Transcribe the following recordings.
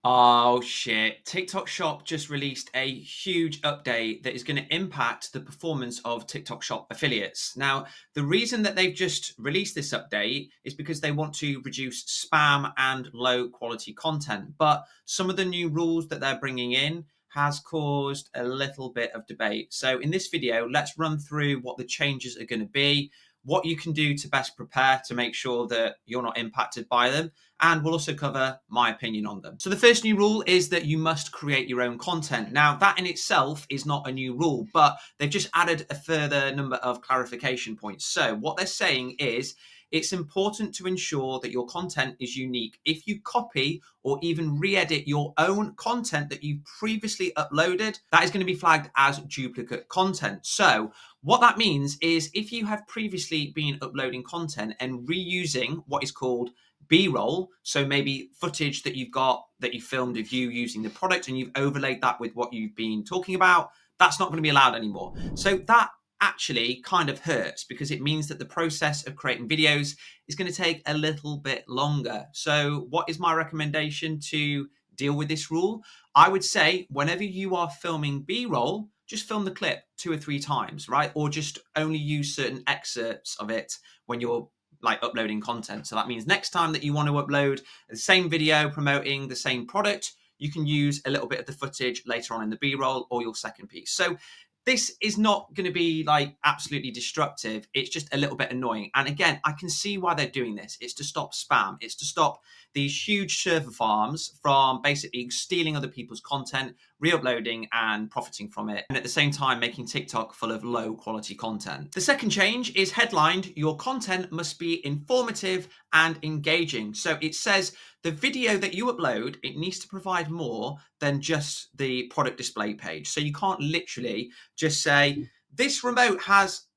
Oh shit. TikTok Shop just released a huge update that is going to impact the performance of TikTok Shop affiliates. Now, the reason that they've just released this update is because they want to reduce spam and low quality content. But some of the new rules that they're bringing in has caused a little bit of debate. So, in this video, let's run through what the changes are going to be, what you can do to best prepare to make sure that you're not impacted by them, and we'll also cover my opinion on them. So the first new rule is that you must create your own content. Now, that in itself is not a new rule, but they've just added a further number of clarification points. So what they're saying is it's important to ensure that your content is unique. If you copy or even re-edit your own content that you previously uploaded, that is going to be flagged as duplicate content. So what that means is if you have previously been uploading content and reusing what is called B-roll, so maybe footage that you've got that you filmed of you using the product and you've overlaid that with what you've been talking about, that's not going to be allowed anymore. So that actually kind of hurts because it means that the process of creating videos is going to take a little bit longer. So what is my recommendation to deal with this rule? I would say whenever you are filming B-roll, just film the clip 2 or 3 times, right? Or just only use certain excerpts of it when you're like uploading content. So that means next time that you want to upload the same video promoting the same product, you can use a little bit of the footage later on in the B-roll or your second piece. So this is not going to be like absolutely destructive. It's just a little bit annoying. And again, I can see why they're doing this. It's to stop spam. It's to stop these huge server farms from basically stealing other people's content, re-uploading and profiting from it, and at the same time making TikTok full of low quality content. The second change is headlined, your content must be informative and engaging. So it says the video that you upload, it needs to provide more than just the product display page. So you can't literally just say, this remote has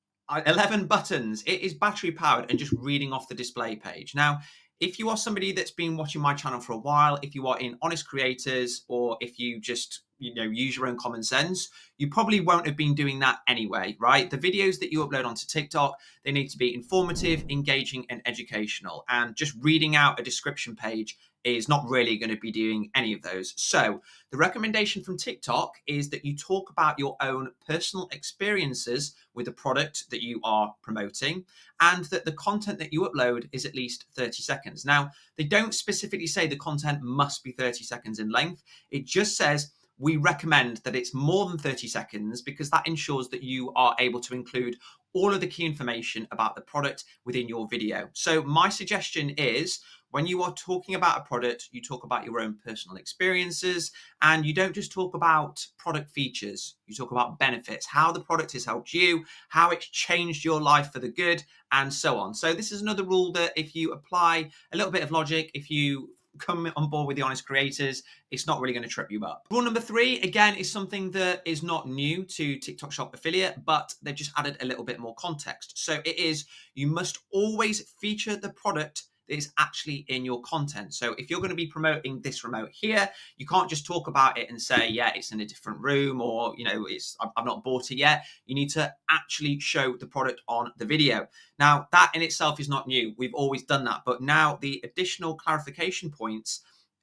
11 buttons, it is battery powered, and just reading off the display page. Now, if you are somebody that's been watching my channel for a while, if you are in Honest Creators, or if you just use your own common sense, you probably won't have been doing that anyway, right? The videos that you upload onto TikTok, they need to be informative, engaging, and educational. And just reading out a description page is not really going to be doing any of those. So the recommendation from TikTok is that you talk about your own personal experiences with the product that you are promoting, and that the content that you upload is at least 30 seconds. Now, they don't specifically say the content must be 30 seconds in length. It just says we recommend that it's more than 30 seconds because that ensures that you are able to include all of the key information about the product within your video. So my suggestion is when you are talking about a product, you talk about your own personal experiences, and you don't just talk about product features. You talk about benefits, how the product has helped you, how it's changed your life for the good, and so on. So this is another rule that if you apply a little bit of logic, if you come on board with the Honest Creators, it's not really going to trip you up. Rule number 3, again, is something that is not new to TikTok Shop Affiliate, but they've just added a little bit more context. So it is, you must always feature the product that is actually in your content. So if you're going to be promoting this remote here, you can't just talk about it and say, yeah, it's in a different room, or, I've not bought it yet. You need to actually show the product on the video. Now, that in itself is not new. We've always done that. But now the additional clarification points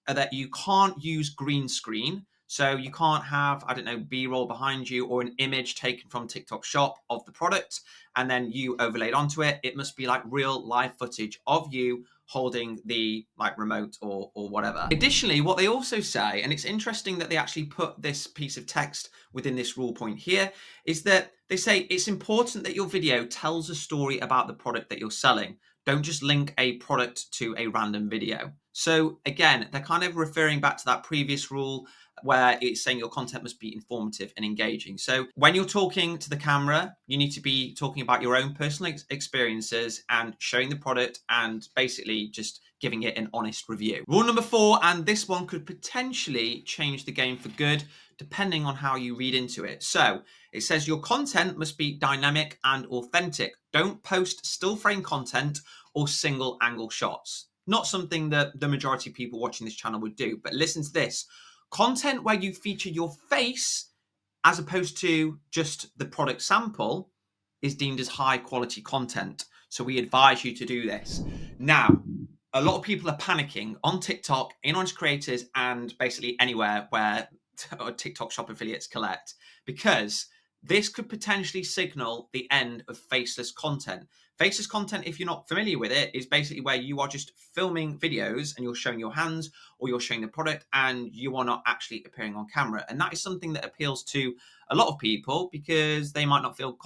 are that you can't use green screen. So you can't have, B-roll behind you or an image taken from TikTok Shop of the product and then you overlaid onto it. It must be like real live footage of you holding the remote or whatever. Additionally, what they also say, and it's interesting that they actually put this piece of text within this rule point here, is that they say it's important that your video tells a story about the product that you're selling. Don't just link a product to a random video. So again, they're kind of referring back to that previous rule where it's saying your content must be informative and engaging. So when you're talking to the camera, you need to be talking about your own personal experiences and showing the product and basically just giving it an honest review. Rule number 4, and this one could potentially change the game for good, depending on how you read into it. So it says your content must be dynamic and authentic. Don't post still frame content or single angle shots. Not something that the majority of people watching this channel would do, but listen to this. Content where you feature your face as opposed to just the product sample is deemed as high quality content. So we advise you to do this. Now, a lot of people are panicking on TikTok, in Honest Creators, and basically anywhere where TikTok Shop affiliates collect, because this could potentially signal the end of faceless content. Faceless content, if you're not familiar with it, is basically where you are just filming videos and you're showing your hands or you're showing the product and you are not actually appearing on camera. And that is something that appeals to a lot of people because they might not feel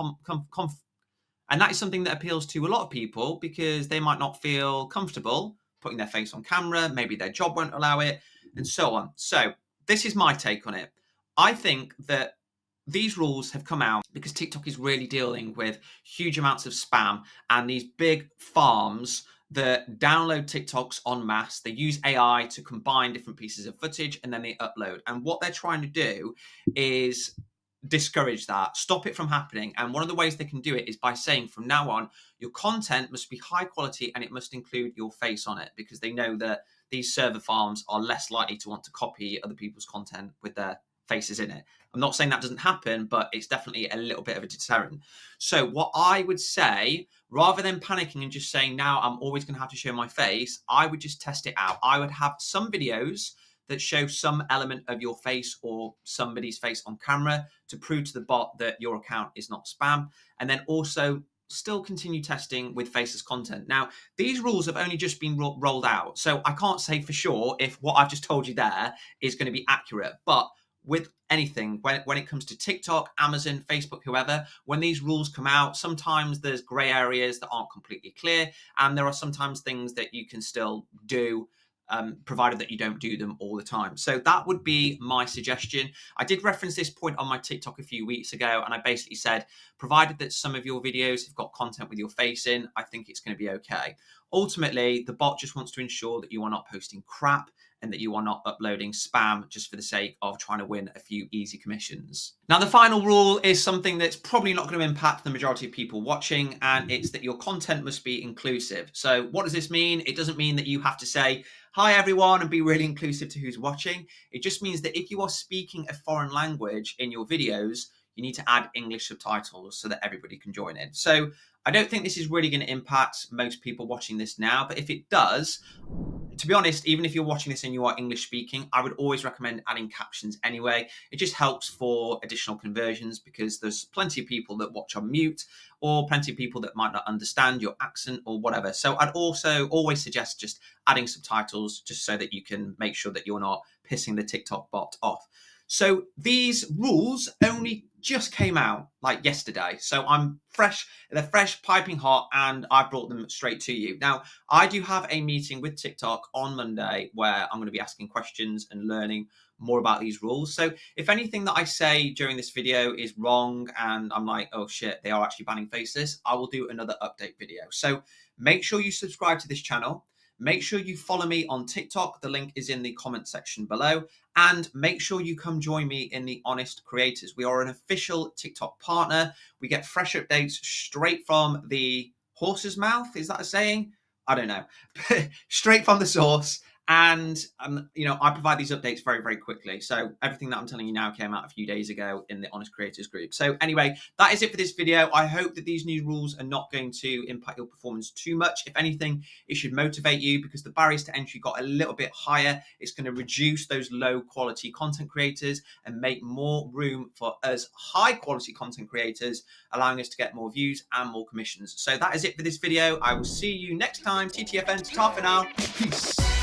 and that is something that appeals to a lot of people because they might not feel comfortable putting their face on camera, maybe their job won't allow it, and so on. So this is my take on it. I think that these rules have come out because TikTok is really dealing with huge amounts of spam and these big farms that download TikToks en masse. They use AI to combine different pieces of footage and then they upload. And what they're trying to do is discourage that, stop it from happening. And one of the ways they can do it is by saying from now on, your content must be high quality and it must include your face on it, because they know that these server farms are less likely to want to copy other people's content with their faces in it. I'm not saying that doesn't happen, but it's definitely a little bit of a deterrent. So what I would say, rather than panicking and just saying now I'm always going to have to show my face, I would just test it out. I would have some videos that show some element of your face or somebody's face on camera to prove to the bot that your account is not spam. And then also still continue testing with faceless content. Now, these rules have only just been rolled out, so I can't say for sure if what I've just told you there is going to be accurate. But with anything, when it comes to TikTok, Amazon, Facebook, whoever, when these rules come out, sometimes there's gray areas that aren't completely clear, and there are sometimes things that you can still do, provided that you don't do them all the time. So that would be my suggestion. I did reference this point on my TikTok a few weeks ago, and I basically said, provided that some of your videos have got content with your face in, I think it's going to be okay. Ultimately, the bot just wants to ensure that you are not posting crap and that you are not uploading spam just for the sake of trying to win a few easy commissions. Now, the final rule is something that's probably not going to impact the majority of people watching, and it's that your content must be inclusive. So what does this mean? It doesn't mean that you have to say, hi everyone, and be really inclusive to who's watching. It just means that if you are speaking a foreign language in your videos, you need to add English subtitles so that everybody can join in. So I don't think this is really going to impact most people watching this now, but if it does, to be honest, even if you're watching this and you are English speaking, I would always recommend adding captions anyway. It just helps for additional conversions because there's plenty of people that watch on mute or plenty of people that might not understand your accent or whatever. So I'd also always suggest just adding subtitles just so that you can make sure that you're not pissing the TikTok bot off. So these rules only just came out like yesterday. So they're fresh, piping hot, and I brought them straight to you. Now, I do have a meeting with TikTok on Monday where I'm going to be asking questions and learning more about these rules. So if anything that I say during this video is wrong and I'm like, oh shit, they are actually banning faceless, I will do another update video. So make sure you subscribe to this channel. Make sure you follow me on TikTok. The link is in the comment section below. And make sure you come join me in the Honest Creators. We are an official TikTok partner. We get fresh updates straight from the horse's mouth. Is that a saying? I don't know. Straight from the source. And, I provide these updates very, very quickly. So everything that I'm telling you now came out a few days ago in the Honest Creators group. So anyway, that is it for this video. I hope that these new rules are not going to impact your performance too much. If anything, it should motivate you because the barriers to entry got a little bit higher. It's going to reduce those low quality content creators and make more room for us high quality content creators, allowing us to get more views and more commissions. So that is it for this video. I will see you next time. TTFN, ta for now. Peace.